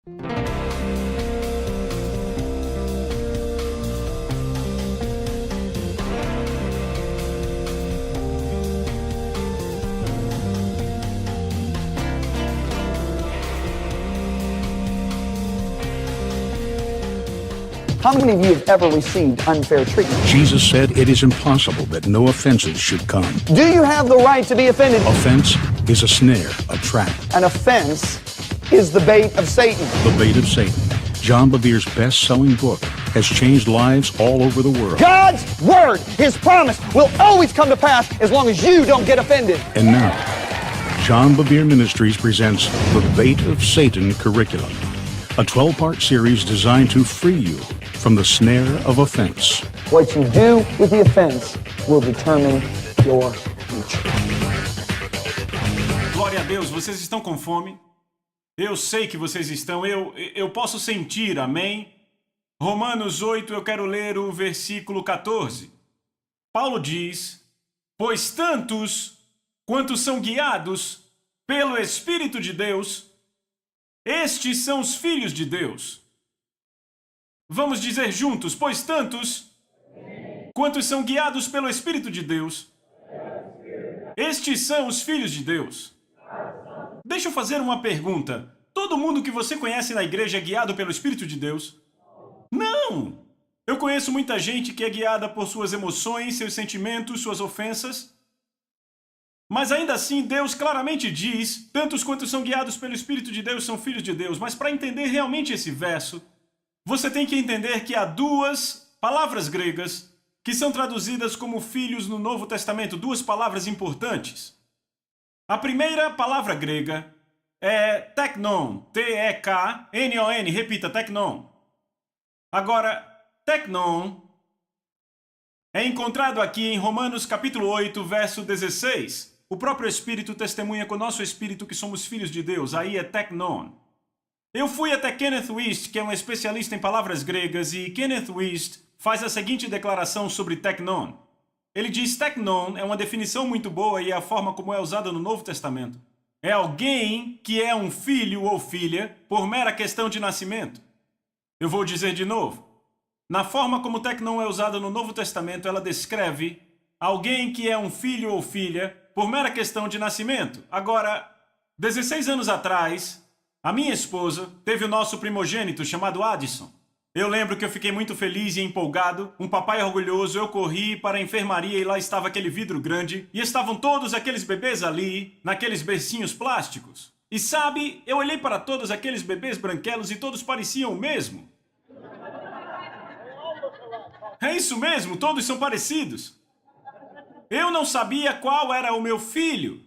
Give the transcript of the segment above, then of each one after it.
How many of you have ever received unfair treatment? Jesus said it is impossible that no offenses should come. Do you have the right to be offended? Offense is a snare, a trap. An offense is the bait of Satan. The bait of Satan. John Bevere's best-selling book has changed lives all over the world. God's word, His promise, will always come to pass as long as you don't get offended. And now, John Bevere Ministries presents The Bait of Satan Curriculum, a 12-part series designed to free you from the snare of offense. What you do with the offense will determine your future. Glória a Deus, vocês estão com fome? Eu sei que vocês estão, eu posso sentir, amém? Romanos 8, eu quero ler o versículo 14. Paulo diz: pois tantos quantos são guiados pelo Espírito de Deus, estes são os filhos de Deus. Vamos dizer juntos: pois tantos quantos são guiados pelo Espírito de Deus, estes são os filhos de Deus. Deixa eu fazer uma pergunta. Todo mundo que você conhece na igreja é guiado pelo Espírito de Deus? Não! Eu conheço muita gente que é guiada por suas emoções, seus sentimentos, suas ofensas. Mas ainda assim, Deus claramente diz: tantos quantos são guiados pelo Espírito de Deus são filhos de Deus. Mas para entender realmente esse verso, você tem que entender que há duas palavras gregas que são traduzidas como filhos no Novo Testamento, duas palavras importantes. A primeira palavra grega é teknon, T-E-K-N-O-N, repita, teknon. Agora, teknon é encontrado aqui em Romanos capítulo 8, verso 16. O próprio Espírito testemunha com o nosso Espírito que somos filhos de Deus, aí é teknon. Eu fui até Kenneth Wuest, que é um especialista em palavras gregas, e Kenneth Wuest faz a seguinte declaração sobre teknon. Ele diz: teknon é uma definição muito boa e é a forma como é usada no Novo Testamento. É alguém que é um filho ou filha por mera questão de nascimento. Eu vou dizer de novo. Na forma como teknon é usada no Novo Testamento, ela descreve alguém que é um filho ou filha por mera questão de nascimento. Agora, 16 anos atrás, a minha esposa teve o nosso primogênito chamado Addison. Eu lembro que eu fiquei muito feliz e empolgado, um papai orgulhoso, eu corri para a enfermaria e lá estava aquele vidro grande e estavam todos aqueles bebês ali, naqueles bercinhos plásticos. E sabe, eu olhei para todos aqueles bebês branquelos e todos pareciam o mesmo. É isso mesmo, todos são parecidos. Eu não sabia qual era o meu filho,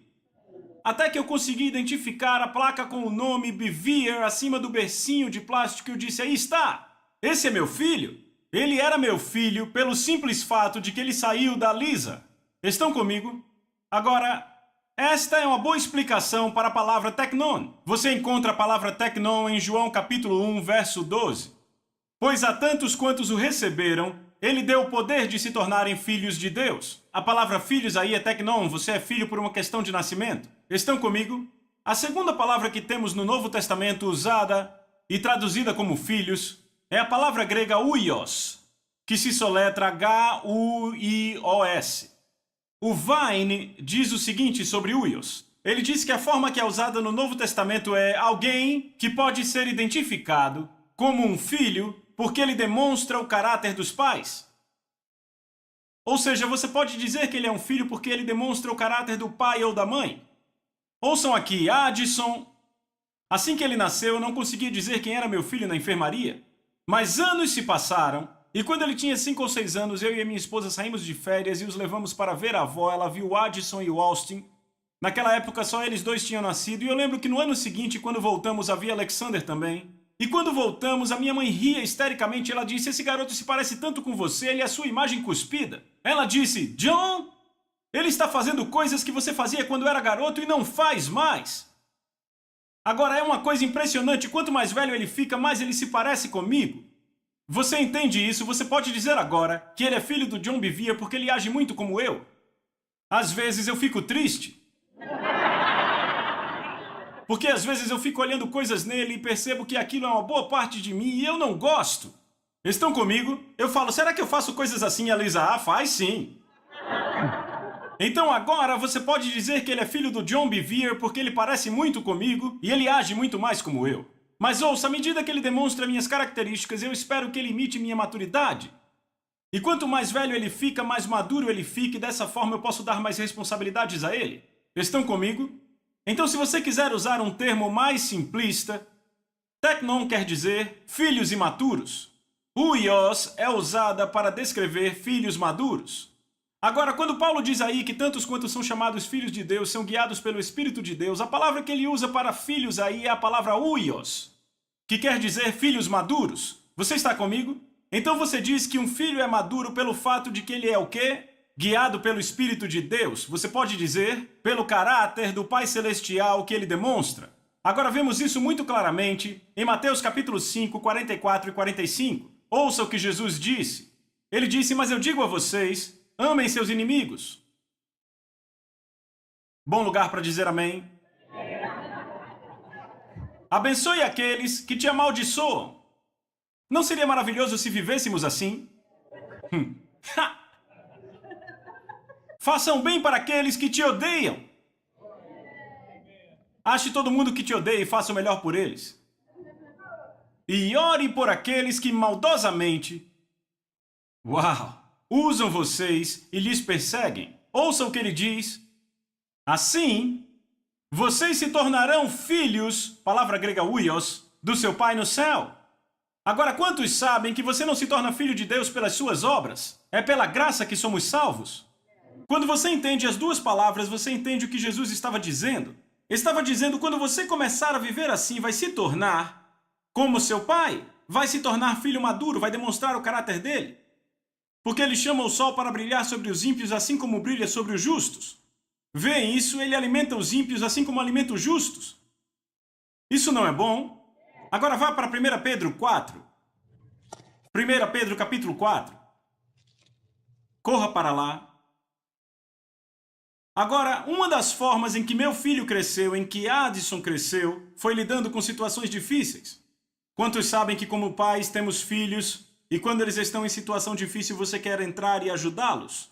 até que eu consegui identificar a placa com o nome Bevere acima do bercinho de plástico e eu disse: aí está! Esse é meu filho. Ele era meu filho pelo simples fato de que ele saiu da Lisa. Estão comigo? Agora, esta é uma boa explicação para a palavra teknon. Você encontra a palavra teknon em João capítulo 1, verso 12. Pois a tantos quantos o receberam, ele deu o poder de se tornarem filhos de Deus. A palavra filhos aí é teknon, você é filho por uma questão de nascimento. Estão comigo? A segunda palavra que temos no Novo Testamento usada e traduzida como filhos é a palavra grega huios, que se soletra H-U-I-O-S. O Vine diz o seguinte sobre huios. Ele diz que a forma que é usada no Novo Testamento é alguém que pode ser identificado como um filho porque ele demonstra o caráter dos pais. Ou seja, você pode dizer que ele é um filho porque ele demonstra o caráter do pai ou da mãe. Ouçam aqui, Addison. Assim que ele nasceu, eu não conseguia dizer quem era meu filho na enfermaria. Mas anos se passaram, e quando ele tinha 5 ou 6 anos, eu e a minha esposa saímos de férias e os levamos para ver a avó. Ela viu o Addison e o Austin. Naquela época, só eles dois tinham nascido, e eu lembro que no ano seguinte, quando voltamos, havia Alexander também. E quando voltamos, a minha mãe ria histericamente. Ela disse: esse garoto se parece tanto com você, ele é a sua imagem cuspida. Ela disse: John, ele está fazendo coisas que você fazia quando era garoto e não faz mais. Agora, é uma coisa impressionante, quanto mais velho ele fica, mais ele se parece comigo. Você entende isso? Você pode dizer agora que ele é filho do John Bevere porque ele age muito como eu. Às vezes eu fico triste. Porque às vezes eu fico olhando coisas nele e percebo que aquilo é uma boa parte de mim e eu não gosto. Estão comigo? Eu falo, será que eu faço coisas assim? E a Luísa, faz sim. Então agora você pode dizer que ele é filho do John Bevere porque ele parece muito comigo e ele age muito mais como eu. Mas ouça, à medida que ele demonstra minhas características, eu espero que ele imite minha maturidade. E quanto mais velho ele fica, mais maduro ele fica e dessa forma eu posso dar mais responsabilidades a ele. Estão comigo? Então se você quiser usar um termo mais simplista, teknon quer dizer filhos imaturos. Huios é usada para descrever filhos maduros. Agora, quando Paulo diz aí que tantos quantos são chamados filhos de Deus são guiados pelo Espírito de Deus, a palavra que ele usa para filhos aí é a palavra huios, que quer dizer filhos maduros. Você está comigo? Então você diz que um filho é maduro pelo fato de que ele é o quê? Guiado pelo Espírito de Deus. Você pode dizer pelo caráter do Pai Celestial que ele demonstra. Agora vemos isso muito claramente em Mateus capítulo 5, 44 e 45. Ouça o que Jesus disse. Ele disse, mas eu digo a vocês, amem seus inimigos. Bom lugar para dizer amém. Abençoe aqueles que te amaldiçoam. Não seria maravilhoso se vivêssemos assim? Façam bem para aqueles que te odeiam. Ache todo mundo que te odeia e faça o melhor por eles. E ore por aqueles que maldosamente... usam vocês e lhes perseguem. Ouça o que ele diz. Assim, vocês se tornarão filhos, palavra grega huios, do seu Pai no céu. Agora, quantos sabem que você não se torna filho de Deus pelas suas obras? É pela graça que somos salvos. Quando você entende as duas palavras, você entende o que Jesus estava dizendo. Estava dizendo, quando você começar a viver assim, vai se tornar como seu pai. Vai se tornar filho maduro, vai demonstrar o caráter dele. Porque ele chama o sol para brilhar sobre os ímpios, assim como brilha sobre os justos. Vêem isso? Ele alimenta os ímpios, assim como alimenta os justos. Isso não é bom? Agora vá para 1 Pedro 4. 1 Pedro capítulo 4. Corra para lá. Agora, uma das formas em que meu filho cresceu, em que Addison cresceu, foi lidando com situações difíceis. Quantos sabem que como pais temos filhos e quando eles estão em situação difícil você quer entrar e ajudá-los?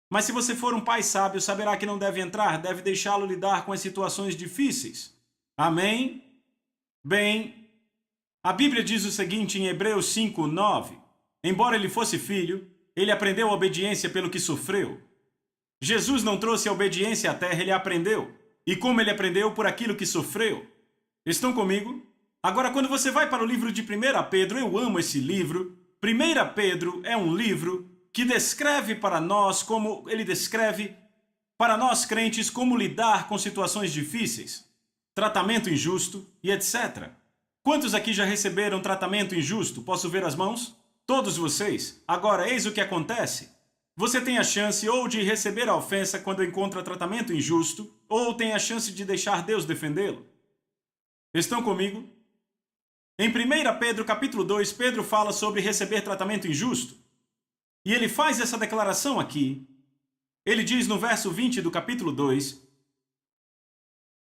Mas se você for um pai sábio, saberá que não deve entrar, deve deixá-lo lidar com as situações difíceis. Amém? Bem, a Bíblia diz o seguinte em Hebreus 5, 9. Embora ele fosse filho, ele aprendeu a obediência pelo que sofreu. Jesus não trouxe a obediência à terra, ele aprendeu. E como ele aprendeu? Por aquilo que sofreu. Estão comigo? Agora, quando você vai para o livro de 1 Pedro, eu amo esse livro. 1 Pedro é um livro que descreve para nós como ele descreve para nós crentes como lidar com situações difíceis, tratamento injusto e etc. Quantos aqui já receberam tratamento injusto? Posso ver as mãos? Todos vocês. Agora, eis o que acontece. Você tem a chance ou de receber a ofensa quando encontra tratamento injusto, ou tem a chance de deixar Deus defendê-lo. Estão comigo? Em 1 Pedro capítulo 2, Pedro fala sobre receber tratamento injusto. E ele faz essa declaração aqui. Ele diz no verso 20 do capítulo 2,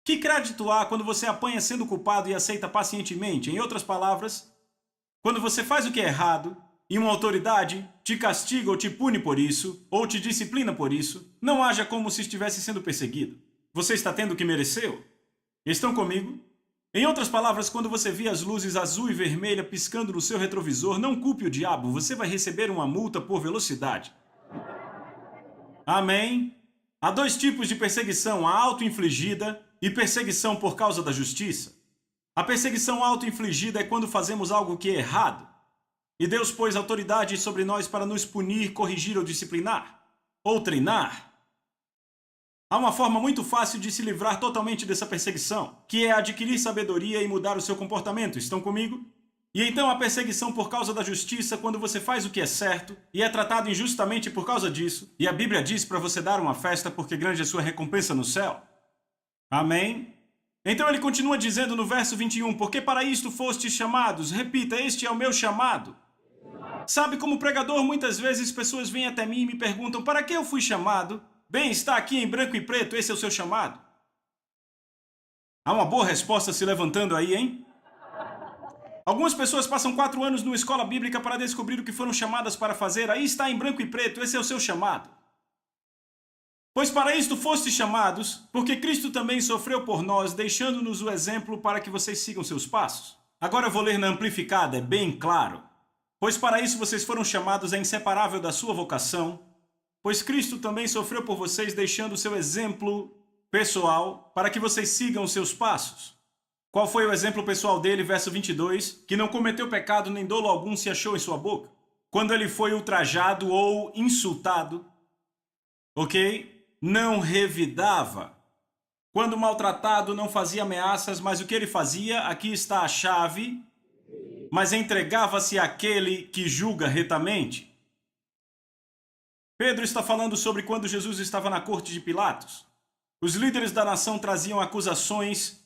que crédito há quando você apanha sendo culpado e aceita pacientemente? Em outras palavras, quando você faz o que é errado, e uma autoridade te castiga ou te pune por isso, ou te disciplina por isso, não haja como se estivesse sendo perseguido. Você está tendo o que mereceu? Estão comigo? Em outras palavras, quando você vê as luzes azul e vermelha piscando no seu retrovisor, não culpe o diabo, você vai receber uma multa por velocidade. Amém? Há dois tipos de perseguição, a auto-infligida e perseguição por causa da justiça. A perseguição auto-infligida é quando fazemos algo que é errado. E Deus pôs autoridade sobre nós para nos punir, corrigir ou disciplinar, ou treinar. Há uma forma muito fácil de se livrar totalmente dessa perseguição, que é adquirir sabedoria e mudar o seu comportamento. Estão comigo? E então a perseguição por causa da justiça, quando você faz o que é certo e é tratado injustamente por causa disso, e a Bíblia diz para você dar uma festa porque grande é sua recompensa no céu. Amém? Então ele continua dizendo no verso 21, porque para isto fostes chamados. Repita, este é o meu chamado. Sabe, como pregador, muitas vezes pessoas vêm até mim e me perguntam, para que eu fui chamado? Bem, está aqui em branco e preto, esse é o seu chamado. Há uma boa resposta se levantando aí, hein? Algumas pessoas passam 4 anos numa escola bíblica para descobrir o que foram chamadas para fazer. Aí está em branco e preto, esse é o seu chamado. Pois para isto fostes chamados, porque Cristo também sofreu por nós, deixando-nos o exemplo para que vocês sigam seus passos. Agora eu vou ler na amplificada, é bem claro. Pois para isso vocês foram chamados, é inseparável da sua vocação, pois Cristo também sofreu por vocês, deixando o seu exemplo pessoal para que vocês sigam os seus passos. Qual foi o exemplo pessoal dele, verso 22? Que não cometeu pecado, nem dolo algum se achou em sua boca. Quando ele foi ultrajado ou insultado, ok? Não revidava. Quando maltratado, não fazia ameaças, mas o que ele fazia, aqui está a chave, mas entregava-se àquele que julga retamente. Pedro está falando sobre quando Jesus estava na corte de Pilatos. Os líderes da nação traziam acusações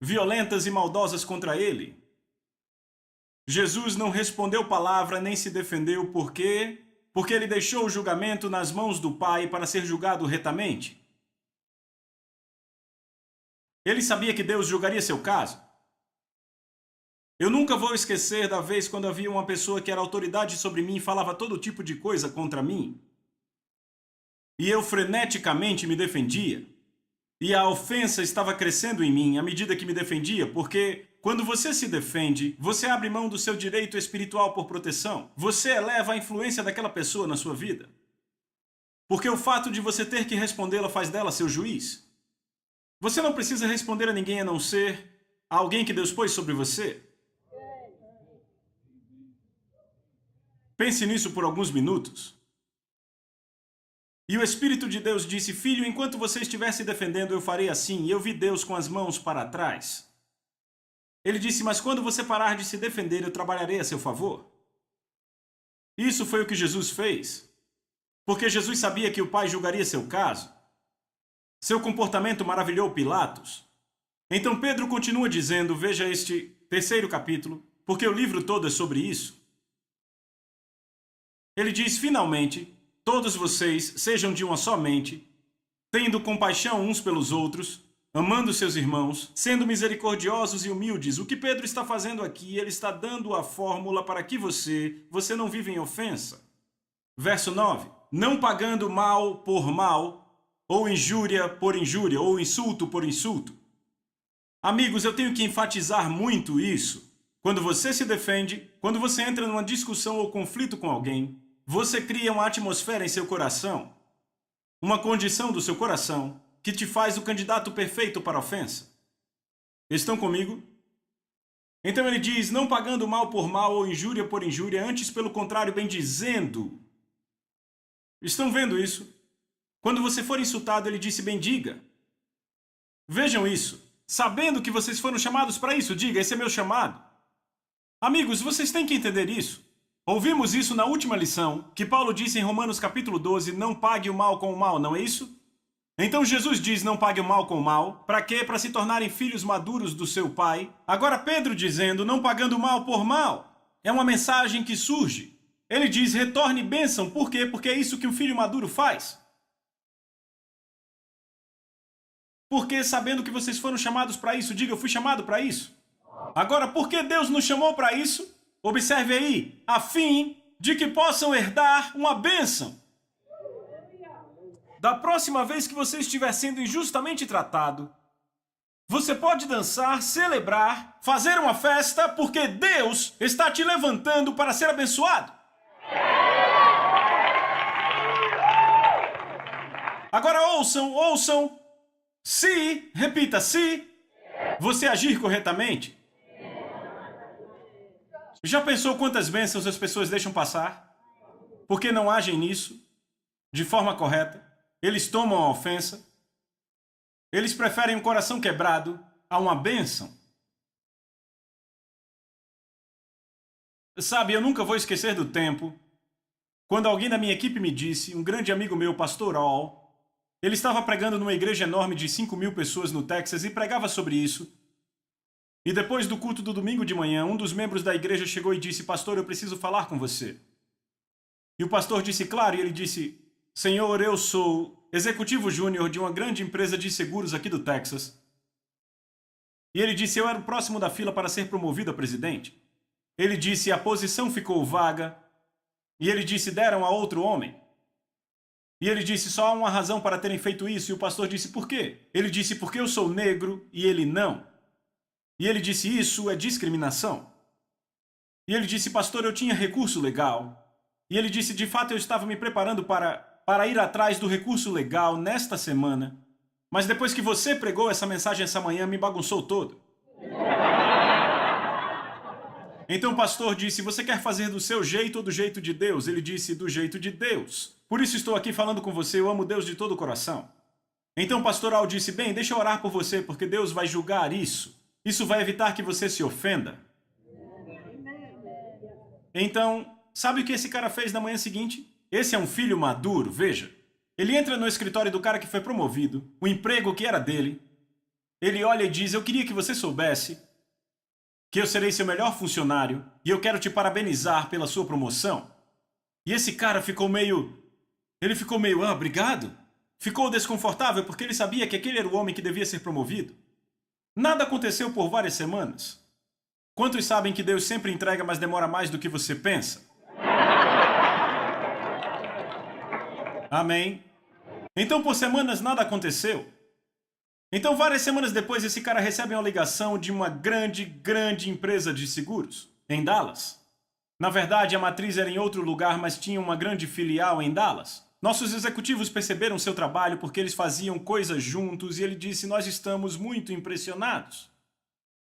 violentas e maldosas contra ele. Jesus não respondeu palavra nem se defendeu. Por quê? Porque ele deixou o julgamento nas mãos do Pai para ser julgado retamente. Ele sabia que Deus julgaria seu caso. Eu nunca vou esquecer da vez quando havia uma pessoa que era autoridade sobre mim e falava todo tipo de coisa contra mim. E eu freneticamente me defendia. E a ofensa estava crescendo em mim à medida que me defendia, porque quando você se defende, você abre mão do seu direito espiritual por proteção. Você eleva a influência daquela pessoa na sua vida. Porque o fato de você ter que respondê-la faz dela seu juiz. Você não precisa responder a ninguém a não ser a alguém que Deus pôs sobre você. Pense nisso por alguns minutos. E o Espírito de Deus disse: filho, enquanto você estiver se defendendo, eu farei assim. E eu vi Deus com as mãos para trás. Ele disse: mas quando você parar de se defender, eu trabalharei a seu favor. Isso foi o que Jesus fez. Porque Jesus sabia que o Pai julgaria seu caso. Seu comportamento maravilhou Pilatos. Então Pedro continua dizendo, veja este 3º capítulo, porque o livro todo é sobre isso. Ele diz: finalmente, todos vocês sejam de uma só mente, tendo compaixão uns pelos outros, amando seus irmãos, sendo misericordiosos e humildes. O que Pedro está fazendo aqui, ele está dando a fórmula para que você não viva em ofensa. Verso 9. Não pagando mal por mal, ou injúria por injúria, ou insulto por insulto. Amigos, eu tenho que enfatizar muito isso. Quando você se defende, quando você entra numa discussão ou conflito com alguém, você cria uma atmosfera em seu coração, uma condição do seu coração, que te faz o candidato perfeito para a ofensa. Estão comigo? Então ele diz, não pagando mal por mal ou injúria por injúria, antes pelo contrário, bendizendo. Estão vendo isso? Quando você for insultado, ele disse, bendiga. Vejam isso. Sabendo que vocês foram chamados para isso, diga, esse é meu chamado. Amigos, vocês têm que entender isso. Ouvimos isso na última lição, que Paulo disse em Romanos capítulo 12, não pague o mal com o mal, não é isso? Então Jesus diz, não pague o mal com o mal. Para quê? Para se tornarem filhos maduros do seu Pai. Agora Pedro dizendo, não pagando mal por mal. É uma mensagem que surge. Ele diz, retorne bênção. Por quê? Porque é isso que um filho maduro faz. Porque sabendo que vocês foram chamados para isso, diga, eu fui chamado para isso. Agora, por que Deus nos chamou para isso? Observe aí, a fim de que possam herdar uma bênção. Da próxima vez que você estiver sendo injustamente tratado, você pode dançar, celebrar, fazer uma festa, porque Deus está te levantando para ser abençoado. Agora ouçam, se, repita, se você agir corretamente. Já pensou quantas bênçãos as pessoas deixam passar? Porque não agem nisso de forma correta. Eles tomam a ofensa. Eles preferem um coração quebrado a uma bênção. Sabe, eu nunca vou esquecer do tempo quando alguém da minha equipe me disse, um grande amigo meu, pastor All, ele estava pregando numa igreja enorme de 5.000 pessoas no Texas e pregava sobre isso. E depois do culto do domingo de manhã, um dos membros da igreja chegou e disse, pastor, eu preciso falar com você. E o pastor disse, claro, e ele disse, Senhor, eu sou executivo júnior de uma grande empresa de seguros aqui do Texas. E ele disse: eu era o próximo da fila para ser promovido a presidente. Ele disse: a posição ficou vaga. E ele disse: deram a outro homem. E ele disse: só há uma razão para terem feito isso. E o pastor disse: por quê? Ele disse: porque eu sou negro e ele não. E ele disse: isso é discriminação. E ele disse: pastor, eu tinha recurso legal. E ele disse: de fato eu estava me preparando para ir atrás do recurso legal nesta semana. Mas depois que você pregou essa mensagem essa manhã, me bagunçou todo. Então o pastor disse: você quer fazer do seu jeito ou do jeito de Deus? Ele disse: do jeito de Deus. Por isso estou aqui falando com você, eu amo Deus de todo o coração. Então o pastor Al disse: bem, deixa eu orar por você, porque Deus vai julgar isso. Isso vai evitar que você se ofenda. Então, sabe o que esse cara fez na manhã seguinte? Esse é um filho maduro, veja. Ele entra no escritório do cara que foi promovido, o emprego que era dele. Ele olha e diz: eu queria que você soubesse que eu serei seu melhor funcionário e eu quero te parabenizar pela sua promoção. E esse cara ficou meio... obrigado. Ficou desconfortável porque ele sabia que aquele era o homem que devia ser promovido. Nada aconteceu por várias semanas. Quantos sabem que Deus sempre entrega, mas demora mais do que você pensa? Amém? Então, por semanas, nada aconteceu. Então, várias semanas depois, esse cara recebe uma ligação de uma grande empresa de seguros, em Dallas. Na verdade, a matriz era em outro lugar, mas tinha uma grande filial em Dallas. Nossos executivos perceberam seu trabalho porque eles faziam coisas juntos e ele disse: nós estamos muito impressionados.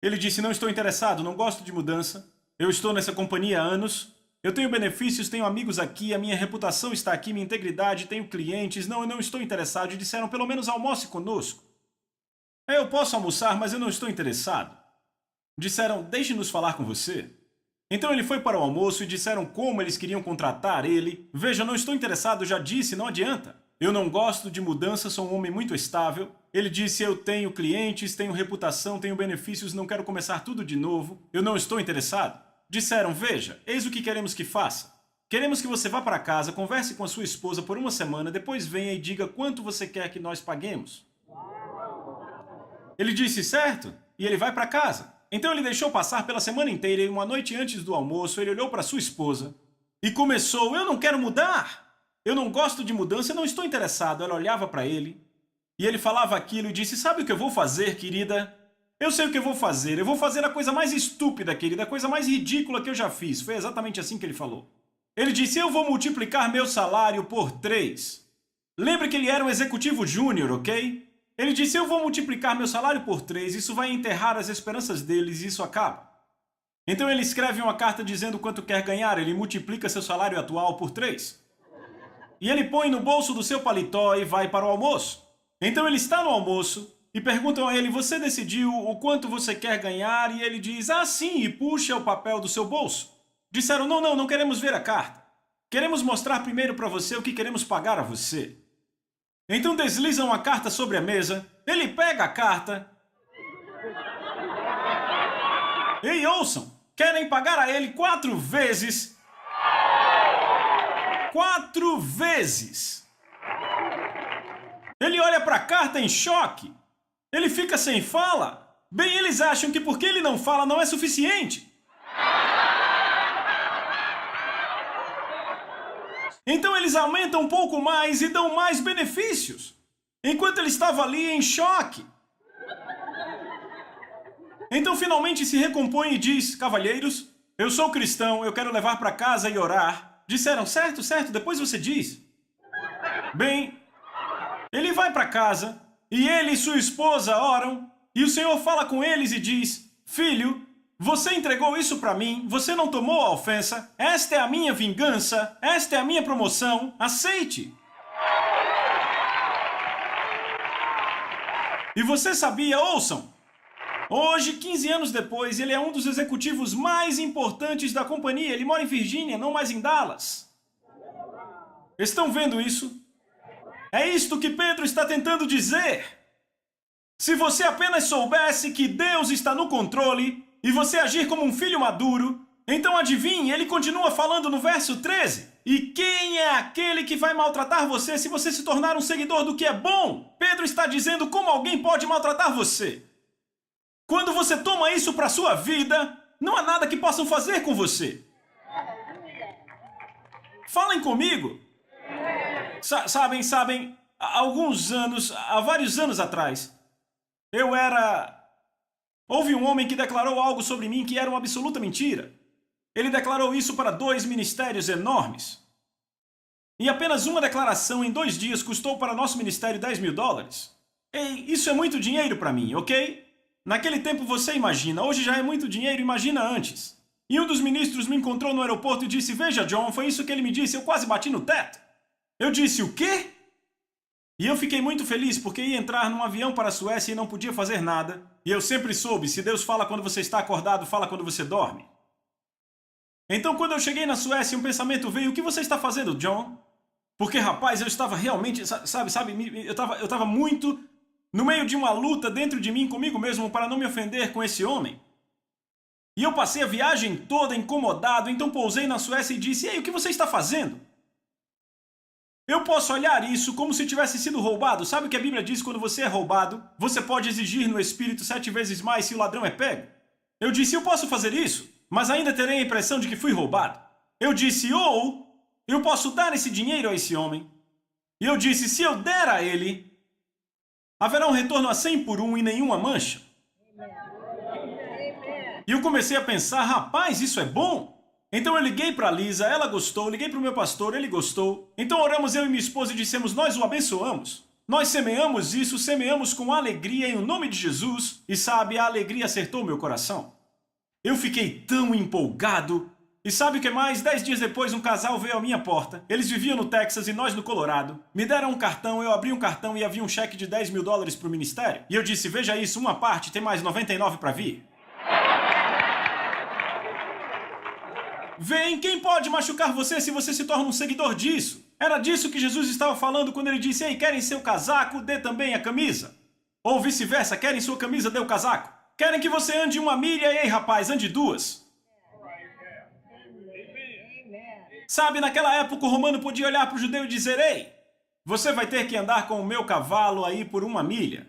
Ele disse: não estou interessado, não gosto de mudança. Eu estou nessa companhia há anos. Eu tenho benefícios, tenho amigos aqui, a minha reputação está aqui, minha integridade, tenho clientes. Não, eu não estou interessado. E disseram: pelo menos almoce conosco. Eu posso almoçar, mas eu não estou interessado. Disseram: deixe-nos falar com você. Então ele foi para o almoço e disseram como eles queriam contratar ele. Veja, eu não estou interessado, já disse, não adianta. Eu não gosto de mudança, sou um homem muito estável. Ele disse: eu tenho clientes, tenho reputação, tenho benefícios, não quero começar tudo de novo. Eu não estou interessado. Disseram: veja, eis o que queremos que faça. Queremos que você vá para casa, converse com a sua esposa por uma semana, depois venha e diga quanto você quer que nós paguemos. Ele disse: certo, e ele vai para casa. Então ele deixou passar pela semana inteira e uma noite antes do almoço ele olhou para sua esposa e começou: eu não quero mudar. Eu não gosto de mudança, eu não estou interessado. Ela olhava para ele e ele falava aquilo e disse: sabe o que eu vou fazer, querida? Eu sei o que eu vou fazer. Eu vou fazer a coisa mais estúpida, querida, a coisa mais ridícula que eu já fiz. Foi exatamente assim que ele falou. Ele disse: eu vou multiplicar meu salário por 3. Lembre que ele era um executivo júnior, ok? Ele disse: eu vou multiplicar meu salário por 3. Isso vai enterrar as esperanças deles e isso acaba. Então ele escreve uma carta dizendo quanto quer ganhar. Ele multiplica seu salário atual por 3. E ele põe no bolso do seu paletó e vai para o almoço. Então ele está no almoço e perguntam a ele: você decidiu o quanto você quer ganhar? E ele diz: ah, sim, e puxa o papel do seu bolso. Disseram: não queremos ver a carta. Queremos mostrar primeiro para você o que queremos pagar a você. Então deslizam a carta sobre a mesa, ele pega a carta. Ei, ouçam, querem pagar a ele 4 vezes. 4 vezes. Ele olha para a carta em choque. Ele fica sem fala. Bem, eles acham que porque ele não fala não é suficiente. Então eles aumentam um pouco mais e dão mais benefícios. Enquanto ele estava ali em choque. Então finalmente se recompõe e diz: cavalheiros, eu sou cristão, eu quero levar para casa e orar. Disseram: certo, depois você diz. Bem, ele vai para casa e ele e sua esposa oram e o Senhor fala com eles e diz: filho, você entregou isso para mim, você não tomou a ofensa, esta é a minha vingança, esta é a minha promoção, aceite. E você sabia, ouçam, hoje, 15 anos depois, ele é um dos executivos mais importantes da companhia, ele mora em Virgínia, não mais em Dallas. Estão vendo isso? É isto que Pedro está tentando dizer. Se você apenas soubesse que Deus está no controle e você agir como um filho maduro, então adivinhe, ele continua falando no verso 13. E quem é aquele que vai maltratar você se você se tornar um seguidor do que é bom? Pedro está dizendo como alguém pode maltratar você. Quando você toma isso para sua vida, não há nada que possam fazer com você. Falem comigo. Sabem, há vários anos atrás, houve um homem que declarou algo sobre mim que era uma absoluta mentira. Ele declarou isso para 2 ministérios enormes. E apenas uma declaração em 2 dias custou para nosso ministério $10.000. Ei, isso é muito dinheiro para mim, ok? Naquele tempo você imagina, hoje já é muito dinheiro, imagina antes. E um dos ministros me encontrou no aeroporto e disse, veja John, foi isso que ele me disse, eu quase bati no teto. Eu disse, o quê? E eu fiquei muito feliz porque ia entrar num avião para a Suécia e não podia fazer nada. E eu sempre soube, se Deus fala quando você está acordado, fala quando você dorme. Então quando eu cheguei na Suécia, um pensamento veio, o que você está fazendo, John? Porque, rapaz, eu estava realmente, eu estava muito no meio de uma luta dentro de mim comigo mesmo para não me ofender com esse homem. E eu passei a viagem toda incomodado, então pousei na Suécia e disse, ei, o que você está fazendo? Eu posso olhar isso como se tivesse sido roubado. Sabe o que a Bíblia diz quando você é roubado? Você pode exigir no Espírito 7 vezes mais se o ladrão é pego. Eu disse, eu posso fazer isso, mas ainda terei a impressão de que fui roubado. Eu disse, ou eu posso dar esse dinheiro a esse homem. E eu disse, se eu der a ele, haverá um retorno a 100 por 1 e nenhuma mancha. E eu comecei a pensar, rapaz, isso é bom. Então eu liguei para Lisa, ela gostou, liguei para o meu pastor, ele gostou. Então oramos eu e minha esposa e dissemos, nós o abençoamos. Nós semeamos isso, semeamos com alegria em o nome de Jesus. E sabe, a alegria acertou meu coração. Eu fiquei tão empolgado. E sabe o que mais? 10 dias depois um casal veio à minha porta. Eles viviam no Texas e nós no Colorado. Me deram um cartão, eu abri um cartão e havia um cheque de $10.000 para o ministério. E eu disse, veja isso, uma parte, tem mais 99 para vir. Vem, quem pode machucar você se você se torna um seguidor disso? Era disso que Jesus estava falando quando ele disse, ei, querem seu casaco, dê também a camisa. Ou vice-versa, querem sua camisa, dê o casaco. Querem que você ande 1 milha, ei rapaz, ande 2. Sabe, naquela época o romano podia olhar para o judeu e dizer, ei, você vai ter que andar com o meu cavalo aí por 1 milha.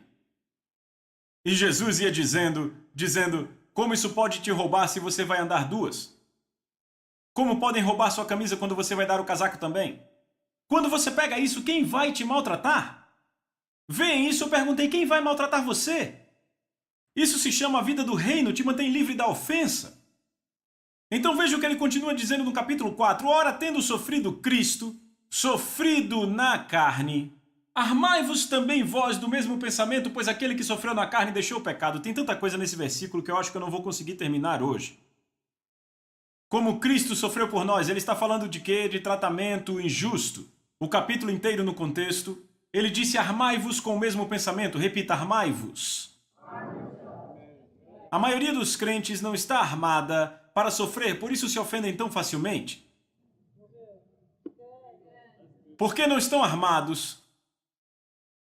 E Jesus ia dizendo, como isso pode te roubar se você vai andar 2? Como podem roubar sua camisa quando você vai dar o casaco também? Quando você pega isso, quem vai te maltratar? Vem isso, eu perguntei, quem vai maltratar você? Isso se chama a vida do reino, te mantém livre da ofensa. Então veja o que ele continua dizendo no capítulo 4. Ora, tendo sofrido Cristo, sofrido na carne, armai-vos também vós do mesmo pensamento, pois aquele que sofreu na carne deixou o pecado. Tem tanta coisa nesse versículo que eu acho que eu não vou conseguir terminar hoje. Como Cristo sofreu por nós, ele está falando de quê? De tratamento injusto. O capítulo inteiro no contexto, ele disse armai-vos com o mesmo pensamento. Repita, armai-vos. A maioria dos crentes não está armada para sofrer, por isso se ofendem tão facilmente. Porque não estão armados,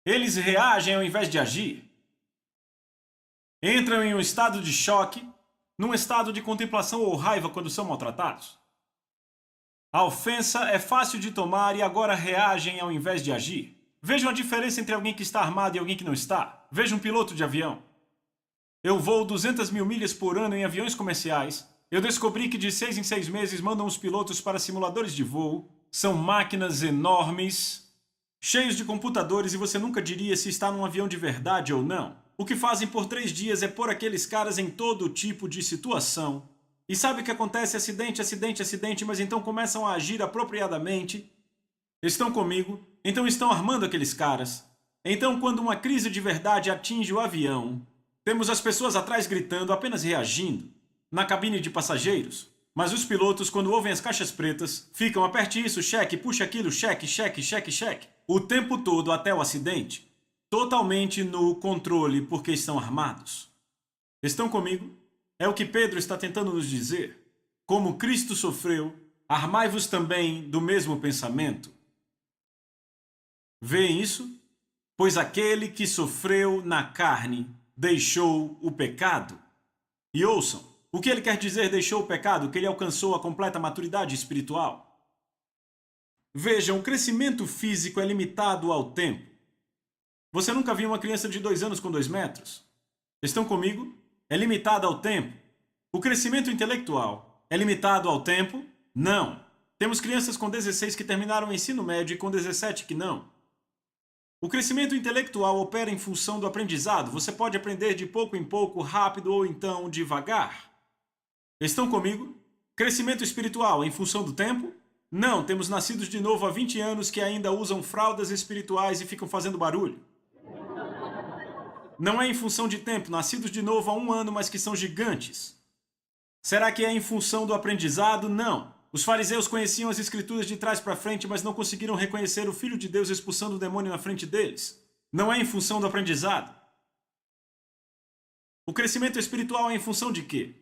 eles reagem ao invés de agir. Entram em um estado de choque, num estado de contemplação ou raiva quando são maltratados. A ofensa é fácil de tomar e agora reagem ao invés de agir. Vejam a diferença entre alguém que está armado e alguém que não está. Veja um piloto de avião. Eu voo 200.000 milhas por ano em aviões comerciais. Eu descobri que de 6 em 6 meses mandam os pilotos para simuladores de voo. São máquinas enormes, cheios de computadores e você nunca diria se está num avião de verdade ou não. O que fazem por 3 dias é pôr aqueles caras em todo tipo de situação. E sabe o que acontece? Acidente, acidente, acidente, mas então começam a agir apropriadamente. Estão comigo? Então estão armando aqueles caras. Então quando uma crise de verdade atinge o avião, temos as pessoas atrás gritando, apenas reagindo, na cabine de passageiros. Mas os pilotos, quando ouvem as caixas pretas, ficam aperte isso, cheque, puxa aquilo, cheque, cheque, cheque, cheque. O tempo todo até o acidente. Totalmente no controle porque estão armados. Estão comigo? É o que Pedro está tentando nos dizer. Como Cristo sofreu, armai-vos também do mesmo pensamento. Veem isso? Pois aquele que sofreu na carne deixou o pecado. E ouçam, o que ele quer dizer deixou o pecado? Que ele alcançou a completa maturidade espiritual. Vejam, o crescimento físico é limitado ao tempo. Você nunca viu uma criança de 2 anos com 2 metros? Estão comigo? é limitado ao tempo. O crescimento intelectual é limitado ao tempo? Não. Temos crianças com 16 que terminaram o ensino médio e com 17 que não. O crescimento intelectual opera em função do aprendizado. Você pode aprender de pouco em pouco, rápido ou então devagar. Estão comigo? Crescimento espiritual em função do tempo? Não, temos nascidos de novo há 20 anos que ainda usam fraldas espirituais e ficam fazendo barulho. Não é em função de tempo, nascidos de novo há 1 ano, mas que são gigantes. Será que é em função do aprendizado? Não. Os fariseus conheciam as escrituras de trás para frente, mas não conseguiram reconhecer o Filho de Deus expulsando o demônio na frente deles. Não é em função do aprendizado. O crescimento espiritual é em função de quê?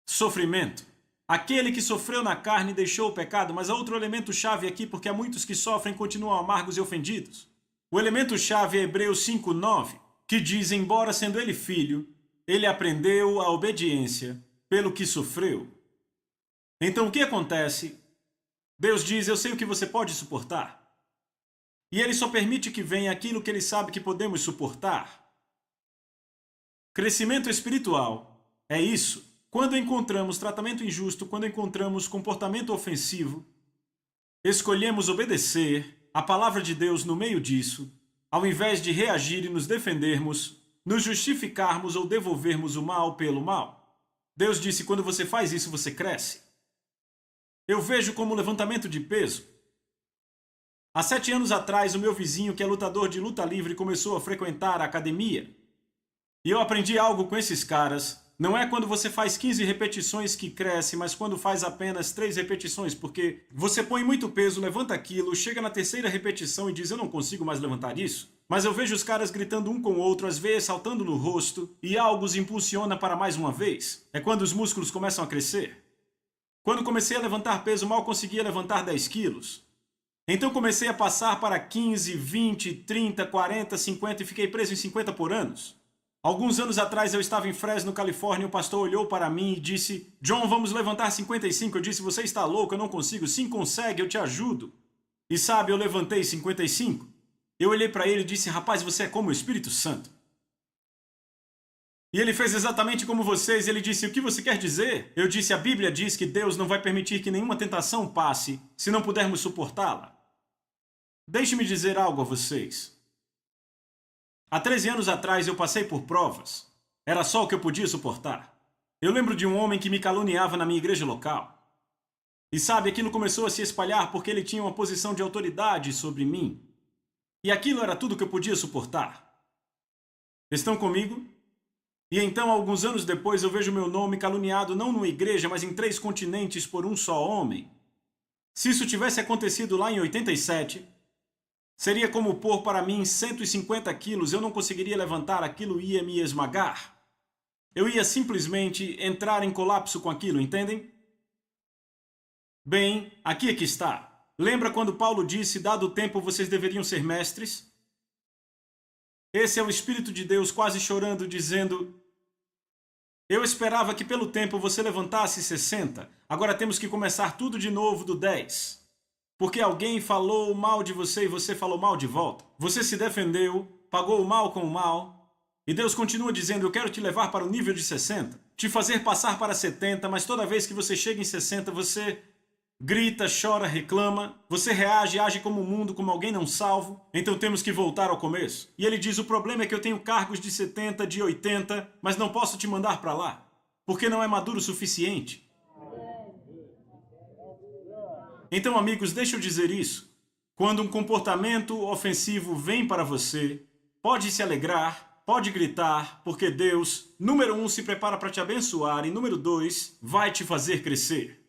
Sofrimento. Aquele que sofreu na carne deixou o pecado, mas há outro elemento chave aqui, porque há muitos que sofrem e continuam amargos e ofendidos. O elemento chave é Hebreus 5:9, que diz, embora sendo ele filho, ele aprendeu a obediência pelo que sofreu. Então o que acontece? Deus diz, eu sei o que você pode suportar. E ele só permite que venha aquilo que ele sabe que podemos suportar. Crescimento espiritual é isso. Quando encontramos tratamento injusto, quando encontramos comportamento ofensivo, escolhemos obedecer a palavra de Deus no meio disso, ao invés de reagir e nos defendermos, nos justificarmos ou devolvermos o mal pelo mal. Deus disse, quando você faz isso, você cresce. Eu vejo como levantamento de peso. Há 7 anos atrás, o meu vizinho, que é lutador de luta livre, começou a frequentar a academia. E eu aprendi algo com esses caras. Não é quando você faz 15 repetições que cresce, mas quando faz apenas 3 repetições, porque você põe muito peso, levanta aquilo, chega na 3ª repetição e diz, eu não consigo mais levantar isso. Mas eu vejo os caras gritando um com o outro, às vezes saltando no rosto, e algo os impulsiona para mais uma vez. É quando os músculos começam a crescer. Quando comecei a levantar peso, mal conseguia levantar 10 quilos. Então comecei a passar para 15, 20, 30, 40, 50 e fiquei preso em 50 por anos. Alguns anos atrás eu estava em Fresno, Califórnia, e o pastor olhou para mim e disse, John, vamos levantar 55. Eu disse, você está louco, eu não consigo. Sim, consegue, eu te ajudo. E sabe, eu levantei 55. Eu olhei para ele e disse, rapaz, você é como o Espírito Santo. E ele fez exatamente como vocês. Ele disse, o que você quer dizer? Eu disse, a Bíblia diz que Deus não vai permitir que nenhuma tentação passe se não pudermos suportá-la. Deixe-me dizer algo a vocês. Há 13 anos atrás eu passei por provas. Era só o que eu podia suportar. Eu lembro de um homem que me caluniava na minha igreja local. E sabe, aquilo começou a se espalhar porque ele tinha uma posição de autoridade sobre mim. E aquilo era tudo que eu podia suportar. Estão comigo? E então, alguns anos depois, eu vejo meu nome caluniado não numa igreja, mas em 3 continentes por um só homem. Se isso tivesse acontecido lá em 87, seria como pôr para mim 150 quilos, eu não conseguiria levantar, aquilo ia me esmagar. Eu ia simplesmente entrar em colapso com aquilo, entendem? Bem, aqui é que está. Lembra quando Paulo disse, dado o tempo, vocês deveriam ser mestres? Esse é o Espírito de Deus quase chorando, dizendo, eu esperava que pelo tempo você levantasse 60, agora temos que começar tudo de novo do 10. Porque alguém falou mal de você e você falou mal de volta. Você se defendeu, pagou o mal com o mal, e Deus continua dizendo, eu quero te levar para o nível de 60, te fazer passar para 70, mas toda vez que você chega em 60, você grita, chora, reclama, você reage, age como um mundo, como alguém não salvo, então temos que voltar ao começo. E ele diz, o problema é que eu tenho cargos de 70, de 80, mas não posso te mandar para lá, porque não é maduro o suficiente. Então, amigos, deixa eu dizer isso. Quando um comportamento ofensivo vem para você, pode se alegrar, pode gritar, porque Deus, número 1, se prepara para te abençoar e número 2, vai te fazer crescer.